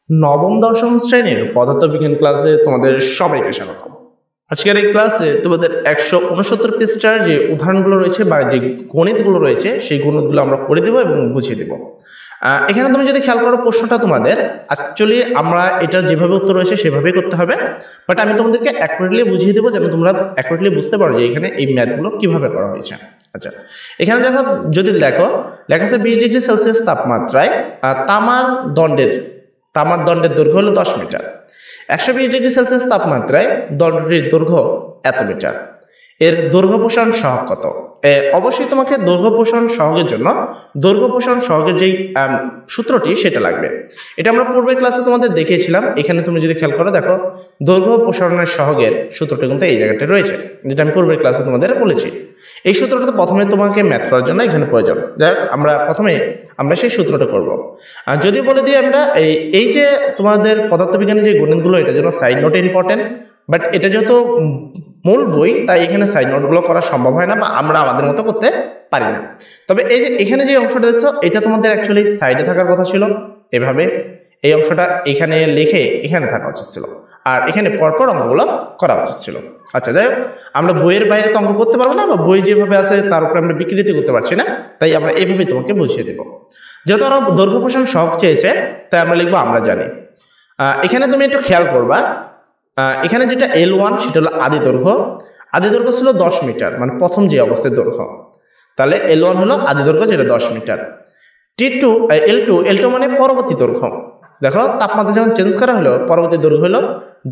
নবম দশম শ্রেণীর পদার্থবিজ্ঞান ক্লাসে তোমাদের সবাইকে স্বাগত। আজকের এই ক্লাসে তোমাদের 169 পৃষ্ঠার যে উদাহরণগুলো রয়েছে বা যে গণিতগুলো রয়েছে সেই গণিতগুলো আমরা করে দেবো এবং বুঝিয়ে দেবো। এখানে তুমি যদি খেয়াল করো প্রশ্নটা তোমাদের অ্যাকচুয়ালি আমরা এটা যেভাবে উত্তর রয়েছে সেভাবেই করতে হবে, বাট আমি তোমাদেরকে অ্যাকুরেটলি বুঝিয়ে দেবো যেন তোমরা অ্যাকুরেটলি বুঝতে পারো যে এখানে এই ম্যাথগুলো কিভাবে করা হয়েছে। আচ্ছা, এখানে দেখো, যদি লেখা আছে 20 ডিগ্রি সেলসিয়াস তাপমাত্রায় তামার দণ্ডের দৈর্ঘ্য হলো 10 মিটার। 120 ডিগ্রি সেলসিয়াস তাপমাত্রায় দণ্ডটির দৈর্ঘ্য এত মিটার। এর দৈর্ঘ্য প্রসারণ সহগ কত? অবশ্যই তোমাকে দৈর্ঘ্য প্রসারণ সহগের জন্য দৈর্ঘ্য প্রসারণ সহগের যেই সূত্রটি সেটা লাগবে। এটা আমরা পূর্বের ক্লাসে তোমাদের দেখিয়েছিলাম। এখানে তুমি যদি খেয়াল করো, দেখো দৈর্ঘ্য প্রসারণের সহগের সূত্রটি কিন্তু এই জায়গাটা রয়েছে, যেটা আমি পূর্বের ক্লাসে তোমাদের বলেছি। এই সূত্রটা প্রথমে তোমাকে ম্যাথ করার জন্য এখানে প্রয়োজন। যাই হোক, আমরা সেই সূত্রটা করব। আর যদি বলে দিই আমরা এই যে তোমাদের পদার্থবিজ্ঞানের যে গণিতগুলো, এটা যেন সাইড নোট ইম্পর্টেন্ট, বাট এটা যেহেতু মূল বই তাই এখানে সাইড নোটগুলো করা সম্ভব হয় না বা আমরা আমাদের মতো করতে পারি না। তবে এই যে এখানে যে অংশটা দেখছো, এটা তোমাদের অ্যাকচুয়ালি সাইডে থাকার কথা ছিল, এভাবে এই অংশটা এখানে লিখে এখানে থাকা উচিত ছিল, আর এখানে পরপর অঙ্কগুলো করা উচিত ছিল। আচ্ছা, যাই হোক, আমরা বইয়ের বাইরে তো অঙ্ক করতে পারবো না, বা বই যেভাবে আছে তার উপরে আমরা বিকৃতি করতে পারছি না, তাই আমরা এইভাবেই তোমাকে বুঝিয়ে দেবো। যেহেতু ওরা দৈর্ঘ্য প্রসারণ সহগ চেয়েছে, তাই আমরা লিখবো আমরা জানি। এখানে তুমি একটু খেয়াল করবা, এখানে যেটা L1 সেটা হলো আদি দৈর্ঘ্য ছিল 10 মিটার, মানে প্রথম যে অবস্থায় দৈর্ঘ্য। তাহলে L1 হলো আদি দৈর্ঘ্য, যেটা 10 মিটার। L2 মানে পরবর্তী দৈর্ঘ্য। দেখো, তাপমাত্রা যখন চেঞ্জ করা হলো, পরবর্তী দৈর্ঘ্য হলো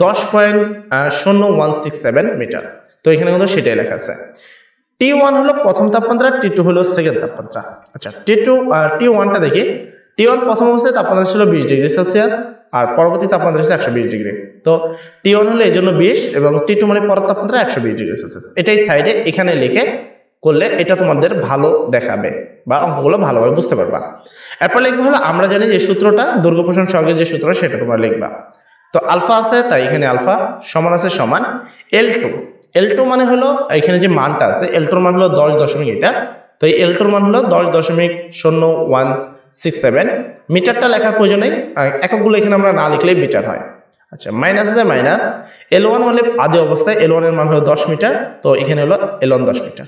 10.0167 মিটার। তো এখানে কিন্তু সেটাই লেখা আছে। T1 হলো প্রথম তাপমাত্রা, T2 হলো সেকেন্ড তাপমাত্রা। আচ্ছা, T1টা দেখি। T1 প্রথম অবস্থায় তাপমাত্রা ছিল 20 ডিগ্রি সেলসিয়াস, আর পরবর্তী তাপমাত্রা ছিল 120 ডিগ্রি। তো T1 হলো এই জন্য 20, এবং T2 মানে পরের তাপমাত্রা 120 ডিগ্রি সেলসিয়াস। এটাই সাইডে এখানে লিখে করলে এটা তোমাদের ভালো দেখাবে বা অঙ্কগুলো ভালোভাবে বুঝতে পারবা। এরপর লিখবা হলো আমরা জানি যে সূত্রটা, দৈর্ঘ্য প্রসারণ সহগের যে সূত্র সেটা তোমরা লিখবা। তো আলফা আছে, তাই এখানে আলফা সমান আছে সমান L2 মানে হলো এখানে যে মানটা আছে, L2 মান হলো 10 এটা। তো এই L2 মান হলো 10.0167 মিটারটা লেখার প্রয়োজন নেই, এককগুলো এখানে আমরা না লিখলেই মিটার হয়। আচ্ছা, মাইনাস আছে মাইনাস। L1 মানে আদি অবস্থায়, L1 এর মান হলো 10 মিটার, তো এখানে হলো L1 10 মিটার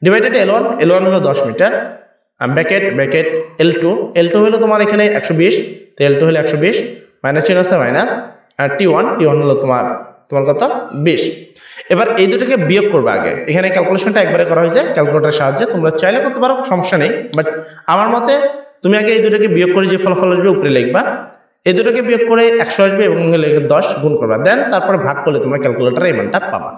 ডিভাইডেড L1 হলো 10 মিটার, ব্র্যাকেট L2 হলো তোমার এখানে 120, তো L2 হলো 120, মাইনাস চিহ্ন আছে মাইনাস, আর T1 হলো তোমার কত 20। এবার এই দুটোকে বিয়োগ করবে আগে। এখানে ক্যালকুলেশনটা একবারে করা হয়েছে ক্যালকুলেটরের সাহায্যে, তোমরা চাইলে করতে পারো, সমস্যা নেই, বাট আমার মতে তুমি আগে এই দুটোকে বিয়োগ করে যে ফলাফল আসবে উপরে লিখবা, এই দুটোকে বিয়োগ করে 100 আসবে এবং 10 গুণ করবা, দেন তারপরে ভাগ করলে তোমরা ক্যালকুলেটরে এই মানটা পাবা।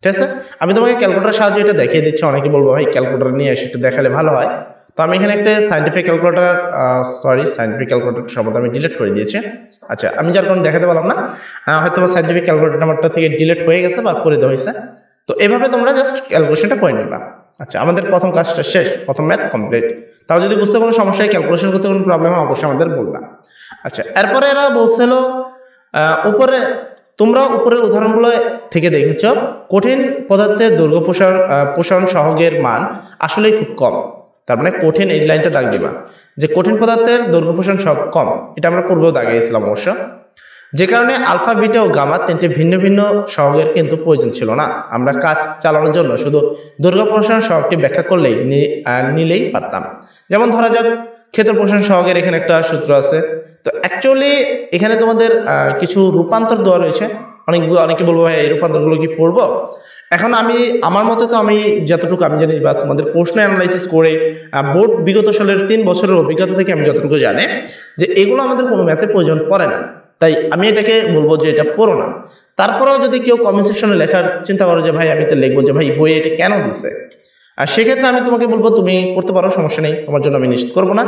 ঠিক আছে, আমি তোমাকে ক্যালকুলেটরের সাহায্যে এটা দেখিয়ে দিচ্ছি। অনেকে বলবো ভাই ক্যালকুলেটর নিয়ে এসে একটু দেখালে ভালো হয়। তো আমি এখানে একটা সাইন্টিফিক ক্যালকুলেটর শব্দ আমি ডিলিট করে দিয়েছি। আচ্ছা, আমি যার কারণে দেখাতে পারলাম না, হয়তো সাইন্টিফিক ক্যালকুলেটর নাম্বারটা থেকে ডিলিট হয়ে গেছে বা করে দেওয়া হয়েছে। তো এভাবে তোমরা জাস্ট ক্যালকুলেশনটা করে নিবা। আচ্ছা, আমাদের প্রথম কাজটা শেষ, প্রথম ম্যাথ কমপ্লিট। তাও যদি বুঝতে কোনো সমস্যা, ক্যালকুলেশন করতে কোনো প্রবলেম হয়, অবশ্যই আমাদের বলবা। আচ্ছা, এরপরে এরা বলছিল তোমরা উপরের উদাহরণগুলো থেকে দেখেছ কঠিন পদার্থের দৈর্ঘ্য প্রসারণ সহগের মান আসলেই খুব কম। তার মানে কঠিন, এই লাইনটা দাগ দিবা যে কঠিন পদার্থের দৈর্ঘ্য প্রসারণ সহগ কম। এটা আমরা পূর্বেও দাগিয়েছিলাম অবশ্য, যে কারণে আলফা, বিটা ও গামা তিনটি ভিন্ন ভিন্ন সহগের কিন্তু প্রয়োজন ছিল না। আমরা কাজ চালানোর জন্য শুধু দৈর্ঘ্য প্রসারণ সহগটি ব্যাখ্যা করলেই নিলেই পারতাম। যেমন ধরা যাক ক্ষেত্র প্রসারণ সহগের এখানে একটা সূত্র আছে। তো অ্যাকচুয়ালি এখানে তোমাদের কিছু রূপান্তর দেওয়া রয়েছে। অনেকে বলবো ভাই এই রূপান্তরগুলো কি পড়বো? এখন আমার মতে তো আমি যতটুকু আমি জানি বা তোমাদের প্রশ্ন অ্যানালাইসিস করে বোর্ড বিগত সালের 3 বছরের অভিজ্ঞতা থেকে আমি যতটুকু জানি যে এগুলো আমাদের কোনো ম্যাথে প্রয়োজন পড়ে না, তাই আমি এটাকে বলবো যে এটা পড়ো না। তারপরেও যদি কেউ কমেন্ট সেকশনে লেখার চিন্তা করো যে ভাই আমি তো লিখবো যে ভাই বইয়ে এটা কেন দিছে, আর সেক্ষেত্রে আমি তোমাকে বলবো তুমি পড়তে পারো, সমস্যা নেই, তোমার জন্য আমি নিশ্চিত করবো না।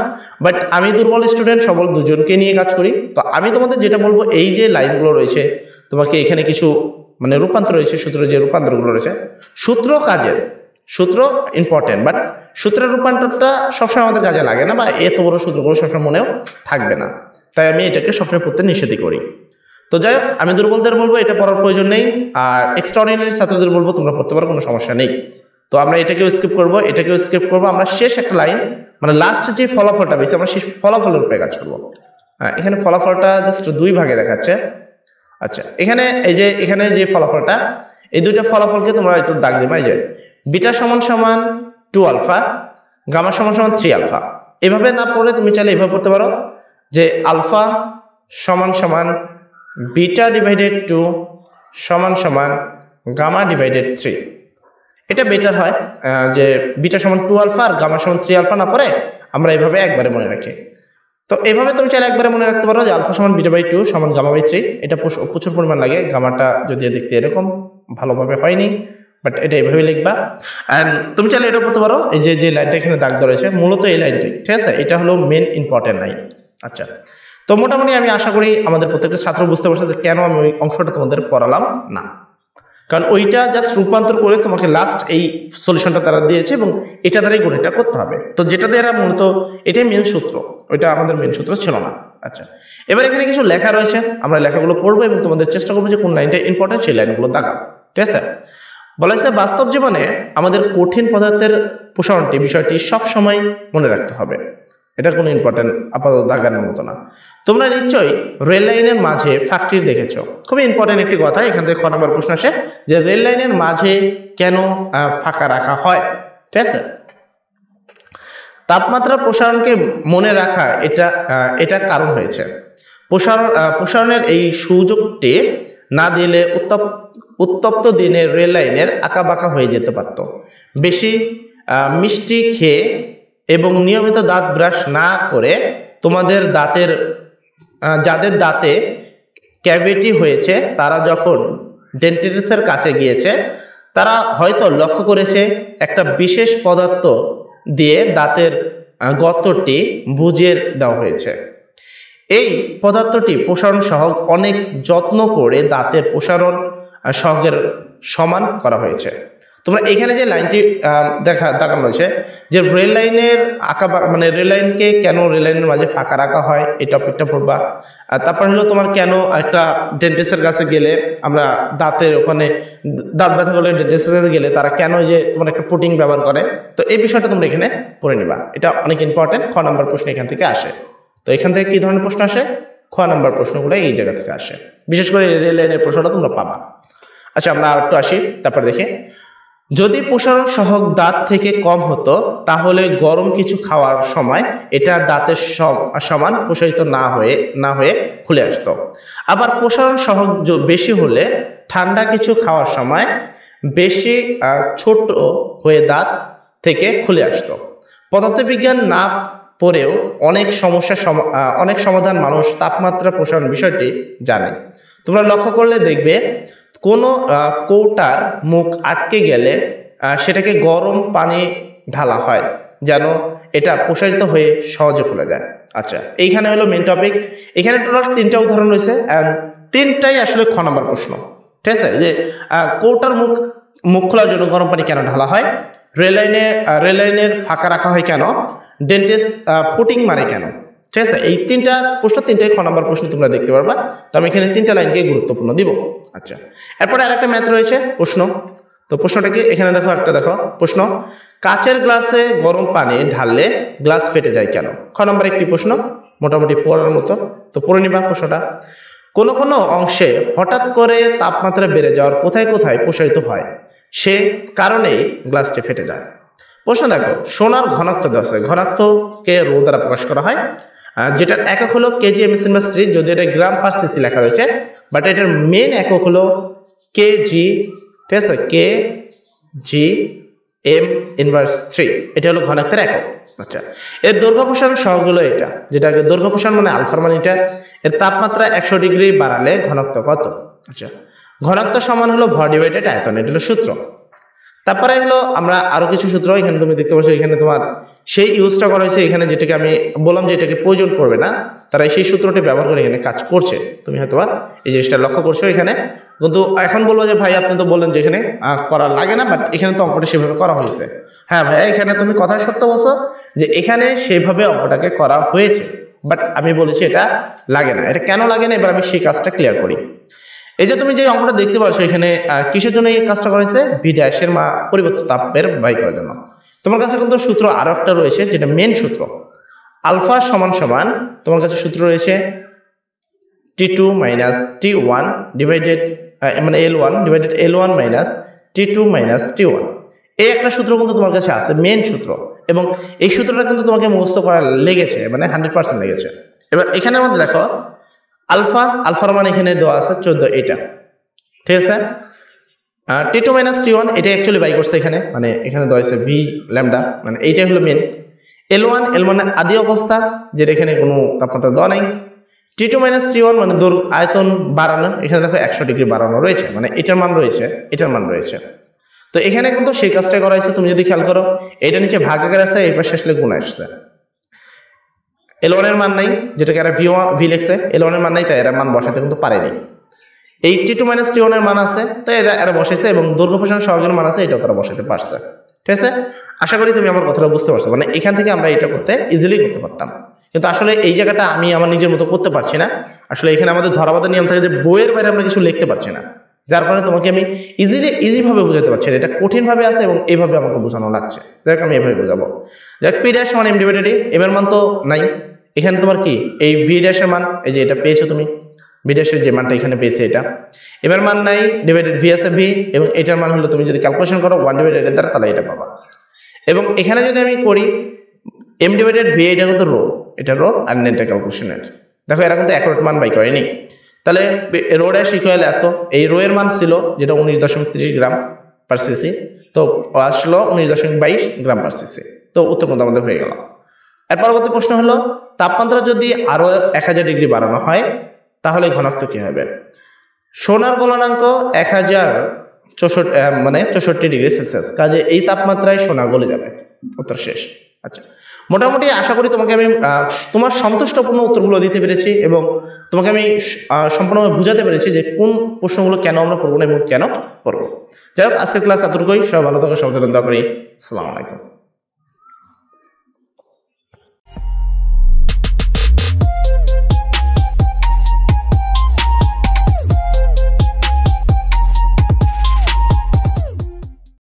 বাট আমি দুর্বল স্টুডেন্ট সবল দুজনকে নিয়ে কাজ করি। তো আমি তোমাদের যেটা বলবো, এই যে লাইনগুলো রয়েছে তোমাকে এখানে কিছু মানে রূপান্তর রয়েছে, সূত্রের যে রূপান্তরগুলো রয়েছে, সূত্র ইম্পর্টেন্ট, বাট সূত্রের রূপান্তরটা সবসময় আমাদের কাজে লাগে না, বা এত বড় সূত্রগুলো সবসময় মনেও থাকবে না, তাই আমি এটাকে সবসময় পড়তে নিষেধই করি। তো যাই হোক, আমি দুর্বলদের বলবো এটা পড়ার প্রয়োজন নেই, আর এক্সট্রাঅর্ডিনারি ছাত্রদের বলবো তোমরা পড়তে পারো, কোনো সমস্যা নেই। তো আমরা এটাকেও স্কিপ করবো, আমরা শেষ একটা লাইন মানে লাস্ট যে ফলাফলটা পেয়েছি আমরা সেই ফলাফলের উপরে কাজ করবো। এখানে ফলাফলটা জাস্ট 2 ভাগে দেখাচ্ছে। আচ্ছা, এখানে যে ফলাফলটা, এই দুইটা ফলাফলকে তোমরা একটু দাগ দিবা। এই যে বিটা সমান সমান 2 আলফা, গামা সমান সমান 3 আলফা। এভাবে না পড়ে তুমি চাইলে এভাবে পড়তে পারো যে আলফা সমান সমান বিটা ডিভাইডেড 2 সমান সমান গামা ডিভাইডেড 3। এটা বেটার হয় যে বিটা সমান 2 আলফা আর গামা সমান 3 আলফা না পড়ে আমরা এভাবে একবারে মনে রাখি। তো এভাবে তুমি চাইলে একবারে মনে রাখতে পারো যে আলফা সমান বিটা বাই 2 সমান গামা বাই 3। এটা প্রচুর পরিমাণ লাগে, গামাটা যদি দেখতে এরকম ভালোভাবে হয়নি, বাট এটা এভাবে লিখবা। অ্যান্ড তুমি চাইলে এটা পড়তে পারো এই যে লাইনটা এখানে দাগ দেওয়া রয়েছে, মূলত এই লাইনটাই, ঠিক আছে? এটা হলো মেন ইম্পর্টেন্ট লাইন। আচ্ছা, তো মোটামুটি আমি আশা করি আমাদের প্রত্যেকটা ছাত্র বুঝতে পারছে যে কেন আমি ওই অংশটা তোমাদের পড়ালাম না, কারণ ওইটা জাস্ট রূপান্তর করে তোমাকে লাস্ট এই সলিউশনটা তারা দিয়েছে এবং এটা দ্বারাই গণিতটা করতে হবে। তো যেটা দিয়ে এরা মূলত এটাই মেন সূত্র, ওইটা আমাদের মেন সূত্র ছিল না। আচ্ছা, এবার এখানে কিছু লেখা রয়েছে, আমরা লেখাগুলো পড়বো এবং তোমাদের চেষ্টা করবো যে কোন লাইনটা ইম্পর্টেন্ট সেই লাইনগুলো দেখাবো, ঠিক আছে? বলা হয়েছে বাস্তব জীবনে আমাদের কঠিন পদার্থের প্রসারণটি বিষয়টি সবসময় মনে রাখতে হবে। এটা কোনো ইম্পর্টেন্ট আপাতত দাগানোর মতো না। তোমরা নিশ্চয়ই রেল লাইনের মাঝে ফ্যাক্টরি দেখেছো। খুবই ইম্পর্টেন্ট একটি কথা, এখান থেকে ক নম্বর প্রশ্ন আসে যে রেল লাইনের মাঝে কেন ফাঁকা রাখা হয়, ঠিক আছে? তাপমাত্রা প্রসারণকে মনে রাখা এটা কারণ হয়েছে। প্রসারণের এই সুযোগটি না দিলে উত্তপ্ত দিনের রেল লাইনের আঁকাবাঁকা হয়ে যেতে পারত। বেশি মিষ্টি খেয়ে এবং নিয়মিত দাঁত ব্রাশ না করে যাদের দাঁতে ক্যাভিটি হয়েছে তারা যখন ডেন্টিস্টের কাছে গিয়েছে তারা হয়তো লক্ষ্য করেছে একটা বিশেষ পদার্থ দিয়ে দাঁতের গর্তটি বুঝিয়ে দেওয়া হয়েছে। এই পদার্থটি প্রসারণ সহগ অনেক যত্ন করে দাঁতের প্রসারণ সহগের সমান করা হয়েছে। তোমরা এখানে যে লাইনটি দেখানো হয়েছে যে রেল লাইনের মানে রেল লাইনকে কেন রেল লাইনের মাঝে ফাঁকা রাখা হয় এই টপিকটা পড়বা। তারপর হলো তোমার কেন একটা ডেন্টিস্টের কাছে গেলে আমরা দাঁতের ওখানে দাঁত ব্যথা করলে ডেন্টিস্টের কাছে গেলে তারা কেন যে তোমার একটা পুটিং ব্যবহার করে, তো এই বিষয়টা তোমরা এখানে পড়ে নিবা। এটা অনেক ইম্পর্টেন্ট, খ নম্বর প্রশ্ন এখান থেকে আসে। তো এখান থেকে কি ধরনের প্রশ্ন আসে? খ নম্বর প্রশ্নগুলো এই জায়গা থেকে আসে, বিশেষ করে রেল লাইনের প্রশ্নটা তোমরা পাবা। আচ্ছা, আমরা একটু আসি, তারপর দেখে যদি প্রসারণ সহগ দাঁত থেকে কম হতো তাহলে গরম কিছু খাওয়ার সময় এটা দাঁতের সমান প্রসারিত না হয়ে খুলে আসতো। আবার প্রসারণ সহগ বেশি হলে ঠান্ডা কিছু খাওয়ার সময় বেশি ছোট হয়ে দাঁত থেকে খুলে আসতো। পদার্থবিজ্ঞান না পড়েও অনেক সমাধান মানুষ তাপমাত্রা প্রসারণ বিষয়টি জানে। তোমরা লক্ষ্য করলে দেখবে কোনো কৌটার মুখ আটকে গেলে সেটাকে গরম পানি ঢালা হয় যেন এটা প্রসারিত হয়ে সহজে খুলে যায়। আচ্ছা, এইখানে হলো মেন টপিক। এখানে টোটাল 3টা উদাহরণ রয়েছে, তিনটাই আসলে খ নম্বর প্রশ্ন, ঠিক আছে? যে কৌটার মুখ খোলার জন্য গরম পানি কেন ঢালা হয়, রেল লাইনের ফাঁকা রাখা হয় কেন, ডেন্টিস্ট পুটিং মারে কেন, ঠিক আছে? এই 3টা প্রশ্ন, 3টাই খ নম্বর প্রশ্ন তোমরা দেখতে পারবা। তো আমি এখানে 3টা লাইনকে গুরুত্বপূর্ণ দিব। আচ্ছা, এরপরে আরেকটা ম্যাথ রয়েছে প্রশ্ন। তো প্রশ্নটাকে এখানে দেখো, প্রশ্ন, কাচের গ্লাসে গরম পানি ঢাললে গ্লাস ফেটে যায় কেন? খ নম্বর একটি প্রশ্ন, মোটামুটি পড়ার মতো, তো পড়ে নিবা প্রশ্নটা। কোনো অংশে হঠাৎ করে তাপমাত্রা বেড়ে যাওয়ার কোথায় প্রসারিত হয়, সে কারণেই গ্লাসটি ফেটে যায়। প্রশ্ন দেখো, সোনার ঘনত্ব দেওয়া আছে, ঘনত্বকে রো দ্বারা প্রকাশ করা হয়, যেটার একক হলো কেজি এম/3, যদি এটা গ্রাম পার সিসি লেখা রয়েছে, বাট এটার মেন একক হলো কেজি, ঠিক আছে? কেজি M/3, এটা হলো ঘনত্বের একক। আচ্ছা, এর দৈর্ঘ্য প্রসারণ সহগ হলো এটা, যেটাকে দৈর্ঘ্য প্রসারণ মানে আলফার মান এটা। এর তাপমাত্রা 100 ডিগ্রি বাড়ালে ঘনত্ব কত? আচ্ছা, ঘনত্ব সমান হলো ভর ডিভাইডেড আয়তন, এটা হলো সূত্র। তারপরে হলো আমরা আরো কিছু সূত্র এখানে তুমি দেখতে পাচ্ছ, এখানে তোমার সেই ইউজটা করা হয়েছে এখানে, যেটাকে আমি বললাম যে এটাকে প্রয়োজন পড়বে না, তারা সেই সূত্রটি ব্যবহার করে এখানে কাজ করছে। তুমি হয়তো এই জিনিসটা লক্ষ্য করছো এখানে, কিন্তু এখন বলবো যে ভাই আপনি তো বললেন যে এখানে করা লাগে না, বাট এখানে তো অঙ্কটা সেভাবে করা হয়েছে। হ্যাঁ ভাইয়া, এখানে তুমি কথা সত্য বলছো যে এখানে সেভাবে অঙ্কটাকে করা হয়েছে, বাট আমি বলেছি এটা লাগে না। এটা কেন লাগে না এবার আমি সেই কাজটা ক্লিয়ার করি। এই যে তুমি যে অঙ্কটা দেখতে পাচ্ছ এখানে কিসের জন্য এই কাজটা করা হয়েছে? ভি ড্যাশের পরিবর্তিত তাপের বাই করার জন্য। তোমার কাছে কিন্তু সূত্র আরো একটা রয়েছে, যেটা মেন সূত্র, আলফা সমান সমান তোমার কাছে সূত্র রয়েছে T2 মাইনাস T1 ডিভাইডেড মানে L1 divided L1 minus T2 minus T1। এই একটা সূত্র কিন্তু তোমার কাছে আছে, মেন সূত্র, এবং এই সূত্রটা কিন্তু তোমাকে মুখস্থ করা লেগেছে, মানে 100% লেগেছে। এবার এখানে আমাদের দেখো আলফার মান এখানে দেওয়া আছে 14, এটা ঠিক আছে। T2 মাইনাস T1 এটা অ্যাকচুয়ালি বাই করছে এখানে, মানে এখানে দেওয়া আছে ভি ল্যামডা, মানে এইটাই হলো মেন। L1 মানে আদি অবস্থা, যেটা এখানে কোনো তাপমাত্রা দেওয়া নাই। T2 মাইনাস T1 মানে আয়তন বাড়ানো, এখানে দেখো 100 ডিগ্রি বাড়ানো রয়েছে, মানে এটার মান রয়েছে, এটার মান রয়েছে। তো এখানে কিন্তু সেই কাজটা করা হয়েছে, তুমি যদি খেয়াল করো এটা নিচে ভাগাকার আছে, এই পাশে আসলে গুণ আসছে। L1 এর মান নাই, যেটাকে এরা ভি লিখছে, L1 এর মান নাই, তাই এরা মান বসাতে কিন্তু পারেনি। এই T2 মাইনাস T1 এর মান আছে, তো এরা বসাইছে, এবং দৈর্ঘ্য প্রসারণ সহগের মান আছে, এটাও তারা বসাতে পারছে। ঠিক আছে, আশা করি তুমি আমার কথাটা বুঝতে পারছো। মানে এখান থেকে আমরা এটা করতে ইজিলি করতে পারতাম, কিন্তু আসলে এই জায়গাটা আমি আমার নিজের মতো করতে পারছি না। আসলে এখানে আমাদের ধরাবাঁধা নিয়ম থাকে যে বইয়ের বাইরে আমরা কিছু লিখতে পারছি না, যার কারণে তোমাকে আমি ইজিভাবে বোঝাতে পারছি না। এটা কঠিনভাবে আছে এবং এইভাবে আমাকে বোঝানো লাগছে, যাক আমি এভাবে বোঝাবো। যাক পি ড্যাশ সমান এম ডিভাইডেড এম এর মান তো নাই, এখানে তোমার কি এই ভি ড্যাশের মান, এই যে এটা পেয়েছো তুমি, ভি ড্যাশের যে মানটা এখানে পেয়েছে এটা, এবার মান নাই, ডিভাইডেড ভি আছে ভি, এবং এটার মান হলো তুমি যদি ক্যালকুলেশন করো 1 ডিভাইডেড এর দ্বারা, তাহলে এটা পাবা। এবং এখানে যদি আমি করি এম ডিভাইডেড ভি, এটা কিন্তু রো, এটা রো, আর নেটটা ক্যালকুলেশনের, দেখো এরা কিন্তু অ্যাকুরেট মান বাই করেনি। তাহলে রো ড্যাশ ইকুয়াল এত, এই রো এর মান ছিল যেটা 19.30 গ্রাম পার সিসি, তো আসলো 19.22 গ্রাম পার সিসি। তো উত্তর কিন্তু আমাদের হয়ে গেল। এর পরবর্তী প্রশ্ন হলো তাপমাত্রা যদি আরো 1000 ডিগ্রি বাড়ানো হয় তাহলে ঘনত্ব কি হবে? সোনার গলনাঙ্ক 64 ডিগ্রি সেলসিয়াস, কাজে এই তাপমাত্রায় সোনা গলে যাবে। উত্তর শেষ। আচ্ছা, মোটামুটি আশা করি তোমাকে আমি তোমার সন্তুষ্টপূর্ণ উত্তরগুলো দিতে পেরেছি, এবং তোমাকে আমি সম্পূর্ণভাবে বুঝাতে পেরেছি যে কোন প্রশ্নগুলো কেন আমরা পড়বো না এবং কেন পড়বো। যাই হোক, আজকের ক্লাস এতটুকুই। সবাই ভালো থাকো, সবাই দোয়া করি। আসসালামু আলাইকুম।